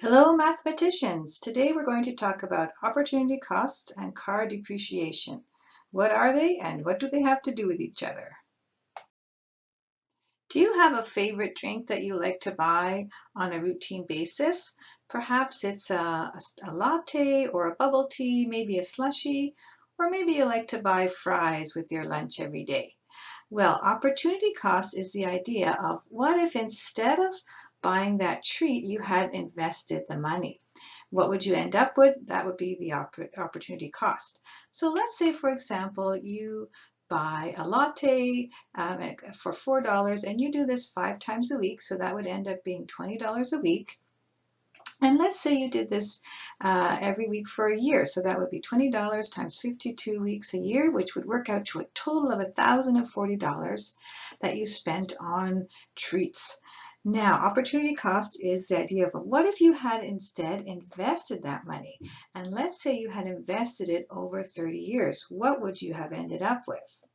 Hello mathematicians! Today we're going to talk about opportunity cost and car depreciation. What are they and what do they have to do with each other? Do you have a favorite drink that you like to buy on a routine basis? Perhaps it's a latte or a bubble tea, maybe a slushie, or maybe you like to buy fries with your lunch every day. Well, opportunity cost is the idea of what if instead of buying that treat, you had invested the money? What would you end up with? That would be the opportunity cost. So let's say, for example, you buy a latte for $4 and you do this 5 times a week, so that would end up being $20 a week. And let's say you did this every week for a year, so that would be $20 times 52 weeks a year, which would work out to a total of $1,040 that you spent on treats. Now, opportunity cost is the idea of what if you had instead invested that money? And let's say you had invested it over 30 years. What would you have ended up with?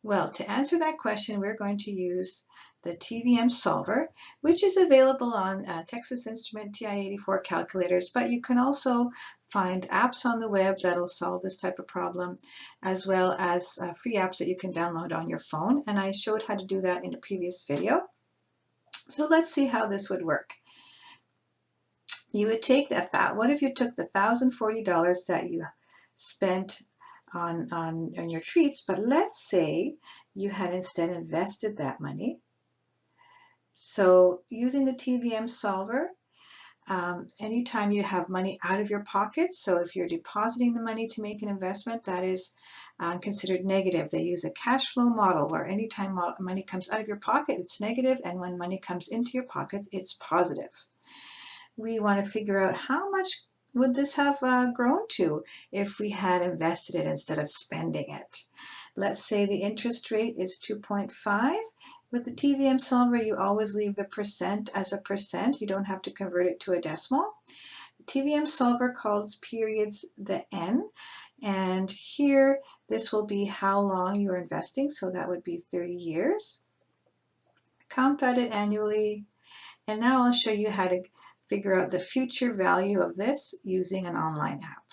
Well, to answer that question, we're going to use the TVM solver, which is available on Texas Instrument TI-84 calculators, but you can also find apps on the web that'll solve this type of problem, as well as free apps that you can download on your phone, and I showed how to do that in a previous video. So let's see how this would work. You would take what if you took the $1,040 that you spent on your treats, but let's say you had instead invested that money. So using the TVM solver, anytime you have money out of your pocket, so if you're depositing the money to make an investment, that is considered negative. They use a cash flow model where anytime money comes out of your pocket, it's negative, and when money comes into your pocket, it's positive. We want to figure out how much would this have grown to if we had invested it instead of spending it. Let's say the interest rate is 2.5. With the TVM solver, you always leave the percent as a percent. You don't have to convert it to a decimal. The TVM solver calls periods the N, and here this will be how long you are investing, so that would be 30 years. Compound it annually, and now I'll show you how to figure out the future value of this using an online app.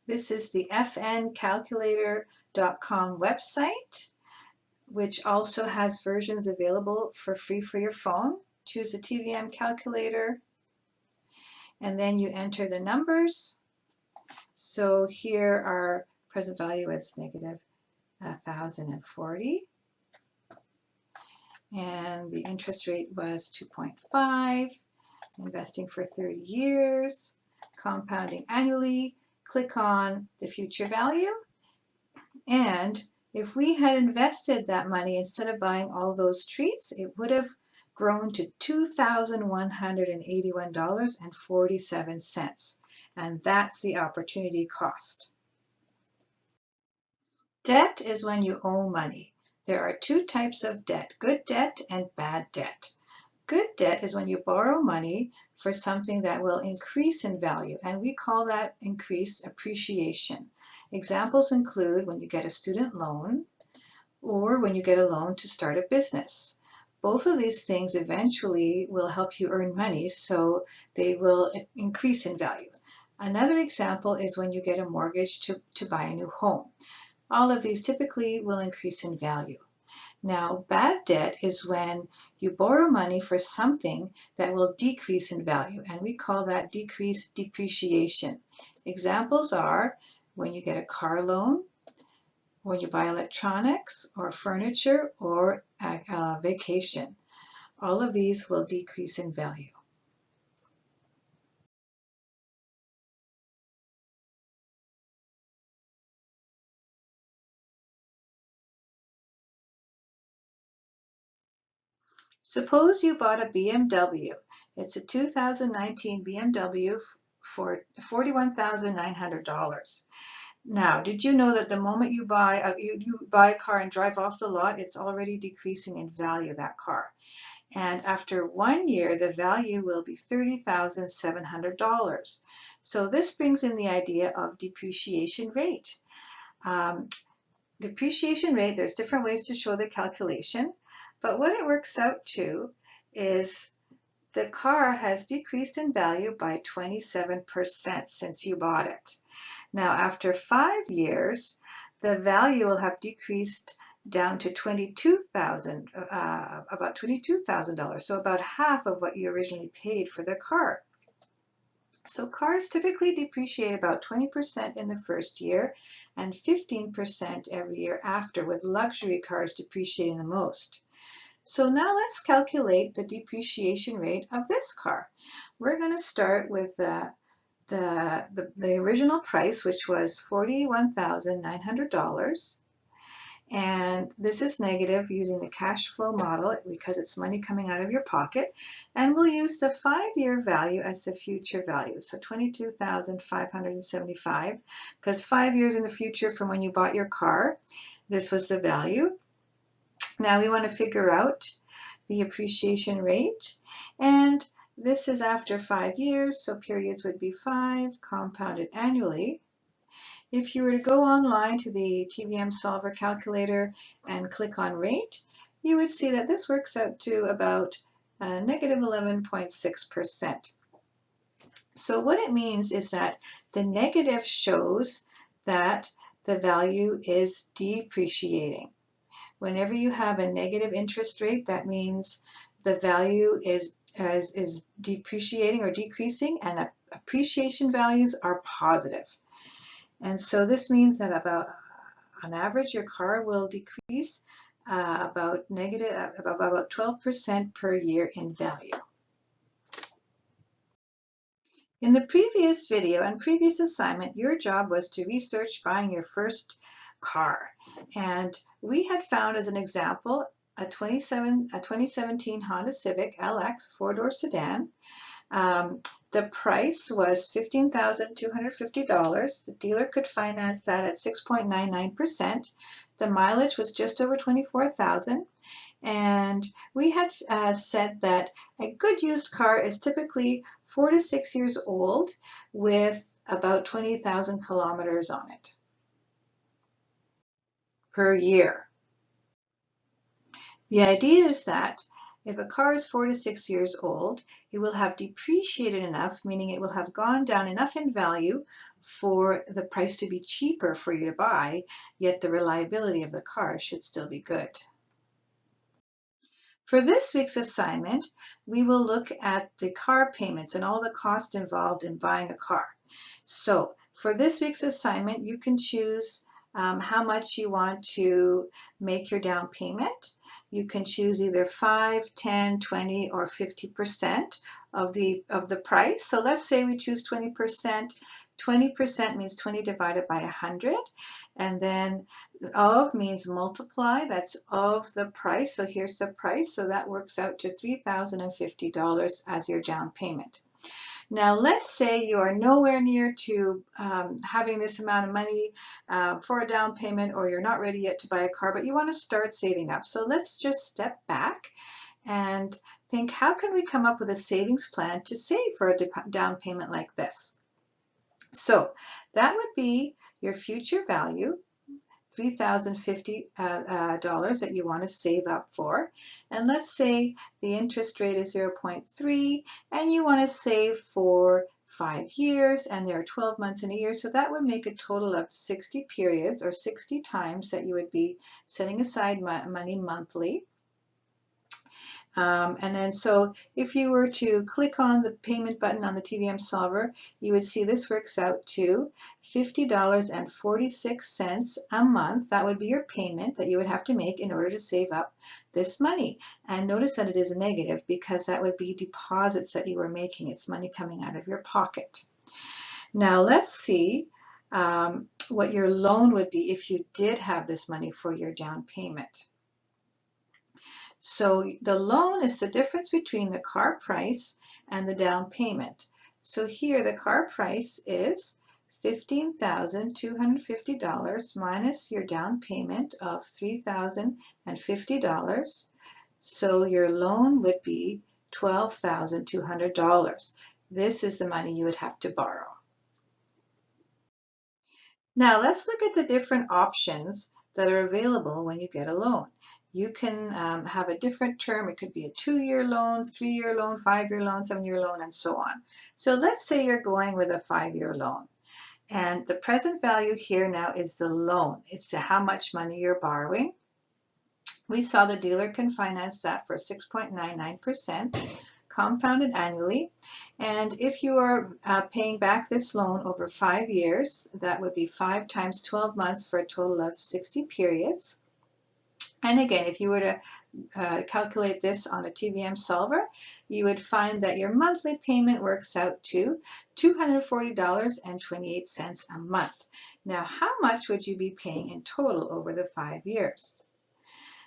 This is the fncalculator.com website, which also has versions available for free for your phone. Choose the TVM calculator, and then you enter the numbers. So here our present value is negative 1,040. And the interest rate was 2.5, investing for 30 years, compounding annually. Click on the future value, and if we had invested that money instead of buying all those treats, it would have grown to $2,181.47, and that's the opportunity cost. Debt is when you owe money. There are two types of debt, good debt and bad debt. Good debt is when you borrow money for something that will increase in value, and we call that increased appreciation. Examples include when you get a student loan or when you get a loan to start a business. Both of these things eventually will help you earn money, so they will increase in value. Another example is when you get a mortgage to buy a new home. All of these typically will increase in value. Now, bad debt is when you borrow money for something that will decrease in value, and we call that decreased depreciation. Examples are when you get a car loan, when you buy electronics or furniture or a vacation. All of these will decrease in value. Suppose you bought a BMW. It's a 2019 BMW for $41,900. Now, did you know that the moment you buy a car and drive off the lot, it's already decreasing in value, that car. And after 1 year, the value will be $30,700. So this brings in the idea of depreciation rate. Depreciation rate, there's different ways to show the calculation. But what it works out to is the car has decreased in value by 27% since you bought it. Now, after 5 years, the value will have decreased down to about $22,000, so about half of what you originally paid for the car. So cars typically depreciate about 20% in the first year and 15% every year after, with luxury cars depreciating the most. So now let's calculate the depreciation rate of this car. We're going to start with the original price, which was $41,900. And this is negative using the cash flow model because it's money coming out of your pocket. And we'll use the 5-year value as the future value. So 22,575, because 5 years in the future from when you bought your car, this was the value. Now we want to figure out the appreciation rate. And this is after 5 years, so periods would be 5 compounded annually. If you were to go online to the TVM solver calculator and click on rate, you would see that this works out to about negative 11.6%. So what it means is that the negative shows that the value is depreciating. Whenever you have a negative interest rate, that means the value is depreciating or decreasing, and appreciation values are positive. And so this means that on average, your car will decrease about 12% per year in value. In the previous video and previous assignment, your job was to research buying your first car. And we had found as an example a 2017 Honda Civic LX 4-door sedan. The price was $15,250. The dealer could finance that at 6.99%. The mileage was just over 24,000. And we had said that a good used car is typically 4 to 6 years old with about 20,000 kilometers on it per year. The idea is that if a car is 4 to 6 years old, it will have depreciated enough, meaning it will have gone down enough in value for the price to be cheaper for you to buy, yet the reliability of the car should still be good. For this week's assignment, we will look at the car payments and all the costs involved in buying a car. So for this week's assignment, you can choose how much you want to make your down payment. You can choose either 5, 10, 20, or 50% of the price. So let's say we choose 20%. 20% means 20 divided by 100. And then of means multiply. That's of the price. So here's the price. So that works out to $3,050 as your down payment. Now, let's say you are nowhere near to having this amount of money for a down payment, or you're not ready yet to buy a car, but you want to start saving up. So let's just step back and think, how can we come up with a savings plan to save for a down payment like this? So that would be your future value, $3,050 that you want to save up for. And let's say the interest rate is 0.3 and you want to save for 5 years, and there are 12 months in a year. So that would make a total of 60 periods or 60 times that you would be setting aside money monthly. And then so if you were to click on the payment button on the TVM solver, you would see this works out to $50.46 a month. That would be your payment that you would have to make in order to save up this money. And notice that it is a negative because that would be deposits that you were making. It's money coming out of your pocket. Now let's see what your loan would be if you did have this money for your down payment. So the loan is the difference between the car price and the down payment. So here the car price is $15,250 minus your down payment of $3,050. So your loan would be $12,200. This is the money you would have to borrow. Now let's look at the different options that are available when you get a loan. You can have a different term. It could be a 2-year loan, 3-year loan, 5-year loan, 7-year loan, and so on. So let's say you're going with a 5-year loan. And the present value here now is the loan. It's how much money you're borrowing. We saw the dealer can finance that for 6.99% compounded annually. And if you are paying back this loan over 5 years, that would be 5 times 12 months for a total of 60 periods. And again, if you were to calculate this on a TVM solver, you would find that your monthly payment works out to $240.28 a month. Now, how much would you be paying in total over the 5 years?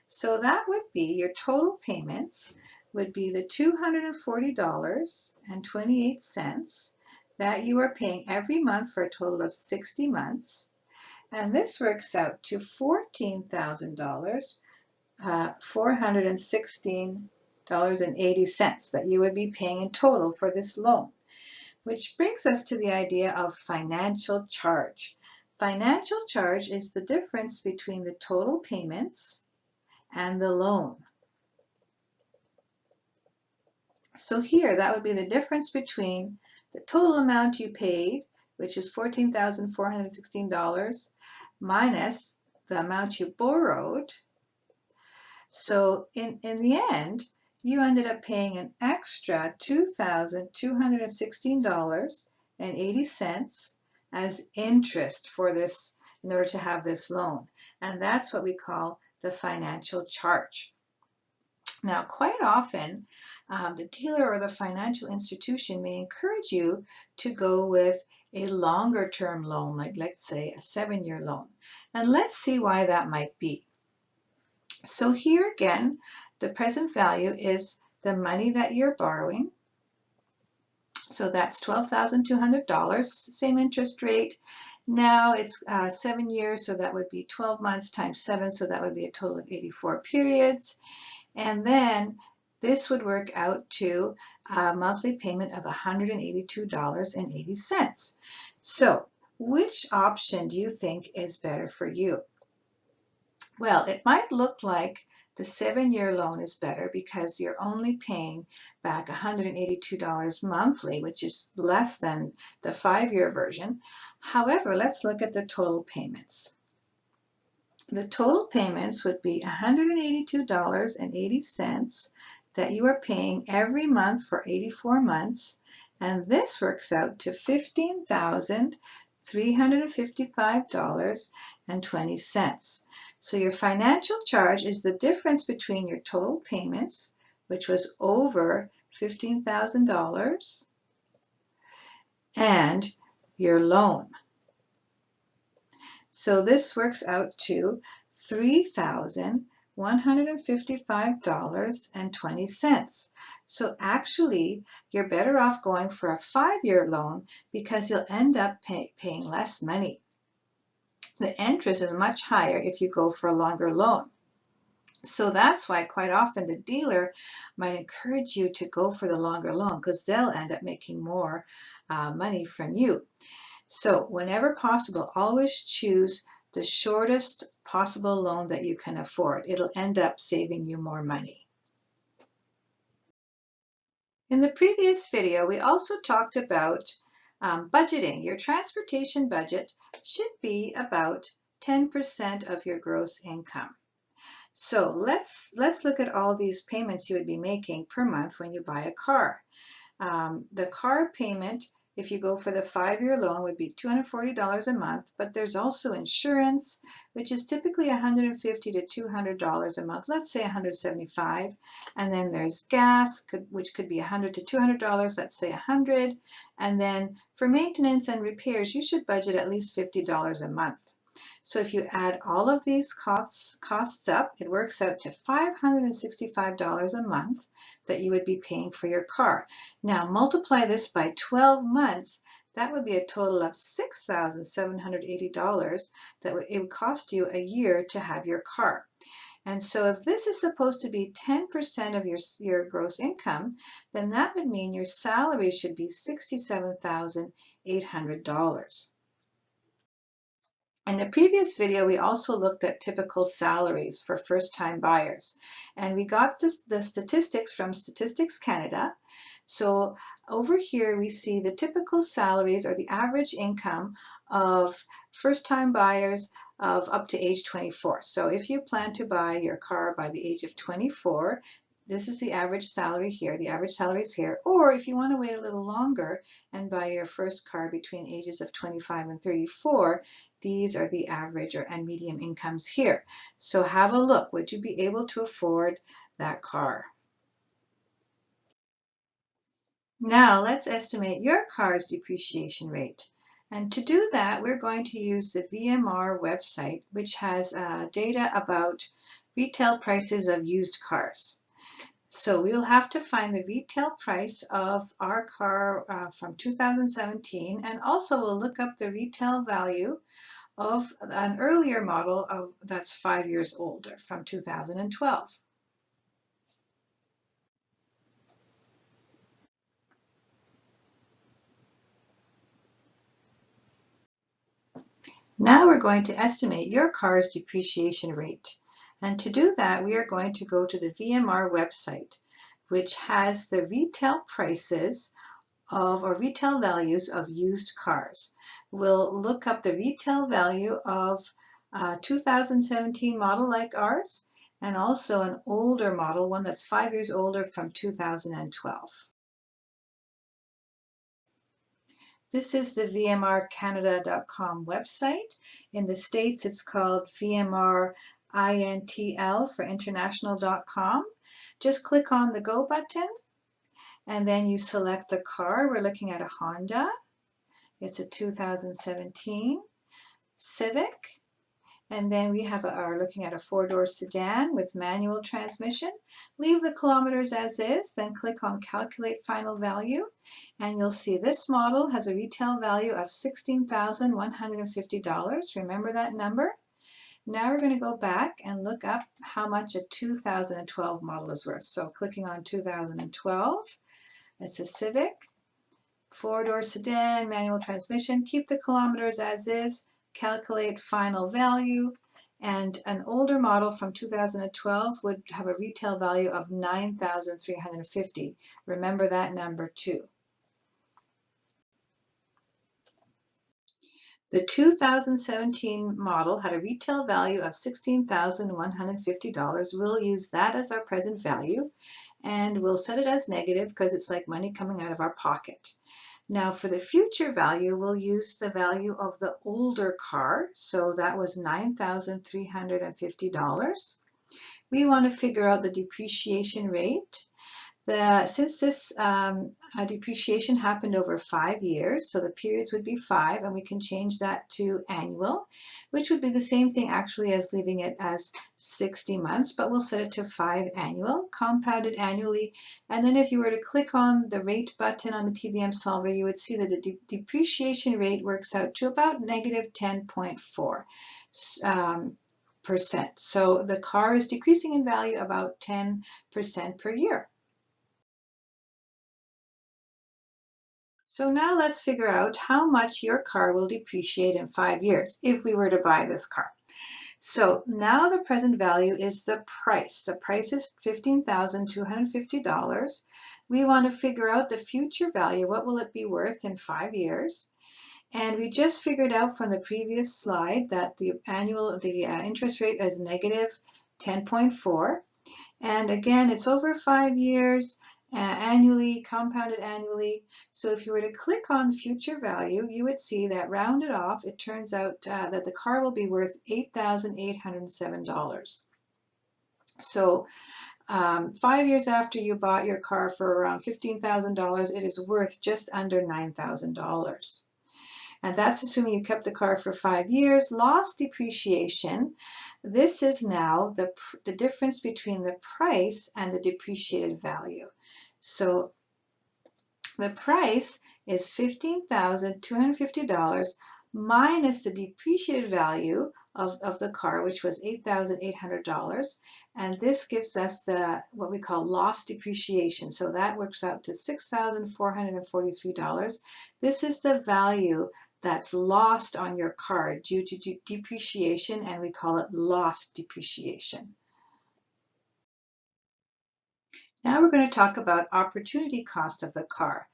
So that would be your total payments would be the $240.28 that you are paying every month for a total of 60 months. And this works out to $14,000, $416.80 that you would be paying in total for this loan. Which brings us to the idea of financial charge. Financial charge is the difference between the total payments and the loan. So here, that would be the difference between the total amount you paid, which is $14,416, minus the amount you borrowed. So in the end, you ended up paying an extra $2,216.80 as interest for this in order to have this loan. And that's what we call the financial charge. Now, quite often, the dealer or the financial institution may encourage you to go with a longer term loan, like let's say a 7-year loan. And let's see why that might be. So here again, the present value is the money that you're borrowing. So that's $12,200, same interest rate. Now it's 7 years, so that would be 12 months times 7, so that would be a total of 84 periods. And then this would work out to a monthly payment of $182.80. So which option do you think is better for you? Well, it might look like the 7-year loan is better because you're only paying back $182 monthly, which is less than the 5-year version. However, let's look at the total payments. The total payments would be $182.80 that you are paying every month for 84 months, and this works out to $15,355.20. So your financial charge is the difference between your total payments, which was over $15,000, and your loan. So this works out to $3,155.20. So actually, you're better off going for a 5-year loan because you'll end up paying less money. The interest is much higher if you go for a longer loan. So that's why quite often the dealer might encourage you to go for the longer loan because they'll end up making more money from you. So whenever possible, always choose the shortest possible loan that you can afford. It'll end up saving you more money. In the previous video, we also talked about budgeting. Your transportation budget should be about 10% of your gross income. So let's look at all these payments you would be making per month when you buy a car. The car payment, if you go for the 5-year loan, would be $240 a month, but there's also insurance, which is typically $150 to $200 a month, let's say $175, and then there's gas, which could be $100 to $200, let's say $100, and then for maintenance and repairs, you should budget at least $50 a month. So if you add all of these costs up, it works out to $565 a month that you would be paying for your car. Now multiply this by 12 months, that would be a total of $6,780 that it would cost you a year to have your car. And so if this is supposed to be 10% of your gross income, then that would mean your salary should be $67,800. In the previous video, we also looked at typical salaries for first-time buyers, and we got the statistics from Statistics Canada. So over here, we see the typical salaries or the average income of first-time buyers of up to age 24. So if you plan to buy your car by the age of 24, this is the average salary here. The average salary is here. Or if you want to wait a little longer and buy your first car between ages of 25 and 34, these are the average and medium incomes here. So have a look. Would you be able to afford that car? Now let's estimate your car's depreciation rate. And to do that, we're going to use the VMR website, which has data about retail prices of used cars. So we'll have to find the retail price of our car from 2017, and also we'll look up the retail value of an earlier model that's 5 years older, from 2012. Now we're going to estimate your car's depreciation rate. And to do that, we are going to go to the VMR website, which has the retail prices or retail values of used cars. We'll look up the retail value of a 2017 model like ours, and also an older model, one that's 5 years older, from 2012. This is the VMRcanada.com website. In the States, it's called VMRINTL for international.com. Just click on the Go button, and then you select the car. We're looking at a Honda. It's a 2017 Civic. And then we are looking at a 4-door sedan with manual transmission. Leave the kilometers as is, then click on Calculate Final Value, and you'll see this model has a retail value of $16,150. Remember that number? Now we're going to go back and look up how much a 2012 model is worth. So clicking on 2012, it's a Civic, 4-door sedan, manual transmission. Keep the kilometers as is. Calculate final value, and an older model from 2012 would have a retail value of $9,350. Remember that number too. The 2017 model had a retail value of $16,150. We'll use that as our present value, and we'll set it as negative because it's like money coming out of our pocket. Now for the future value, we'll use the value of the older car. So that was $9,350. We want to figure out the depreciation rate. Since this depreciation happened over 5 years, so the periods would be 5, and we can change that to annual, which would be the same thing actually as leaving it as 60 months, but we'll set it to 5 annual, compounded annually. And then if you were to click on the rate button on the TVM solver, you would see that the depreciation rate works out to about negative 10.4%. So the car is decreasing in value about 10% per year. So now let's figure out how much your car will depreciate in 5 years if we were to buy this car. So now the present value is the price. The price is $15,250. We want to figure out the future value. What will it be worth in 5 years? And we just figured out from the previous slide that the interest rate is negative 10.4. And again, it's over 5 years. Annually, compounded annually. So if you were to click on future value, you would see that rounded off, it turns out that the car will be worth $8,807. So 5 years after you bought your car for around $15,000, it is worth just under $9,000. And that's assuming you kept the car for 5 years. Lost depreciation. This is now the difference between the price and the depreciated value. So the price is $15,250 minus the depreciated value of the car, which was $8,800. And this gives us what we call lost depreciation. So that works out to $6,443. This is the value that's lost on your car due to depreciation, and we call it lost depreciation. Now we're going to talk about opportunity cost of the car.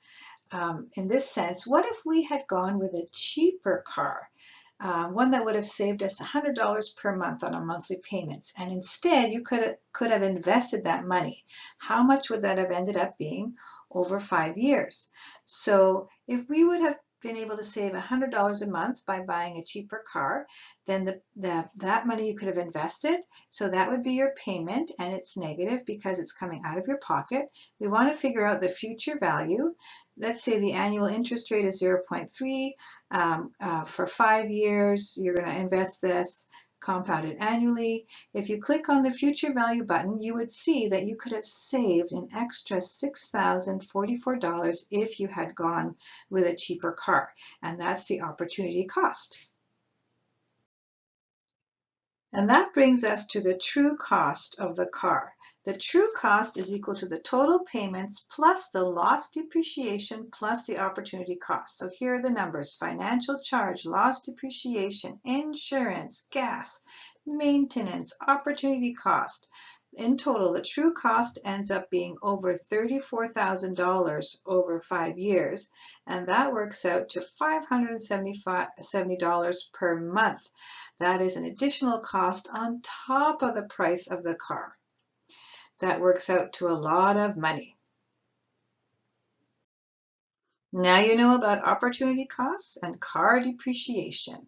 In this sense, what if we had gone with a cheaper car, one that would have saved us $100 per month on our monthly payments, and instead you could have invested that money? How much would that have ended up being over 5 years? So if we would have been able to save $100 a month by buying a cheaper car, then that money you could have invested, so that would be your payment, and it's negative because it's coming out of your pocket. We want to figure out the future value. Let's say the annual interest rate is 0.3. For 5 years, you're going to invest this compounded annually. If you click on the future value button, you would see that you could have saved an extra $6,044 if you had gone with a cheaper car, and that's the opportunity cost. And that brings us to the true cost of the car. The true cost is equal to the total payments plus the lost depreciation plus the opportunity cost. So here are the numbers: financial charge, lost depreciation, insurance, gas, maintenance, opportunity cost. In total, the true cost ends up being over $34,000 over 5 years, and that works out to $570 per month. That is an additional cost on top of the price of the car. That works out to a lot of money. Now you know about opportunity costs and car depreciation.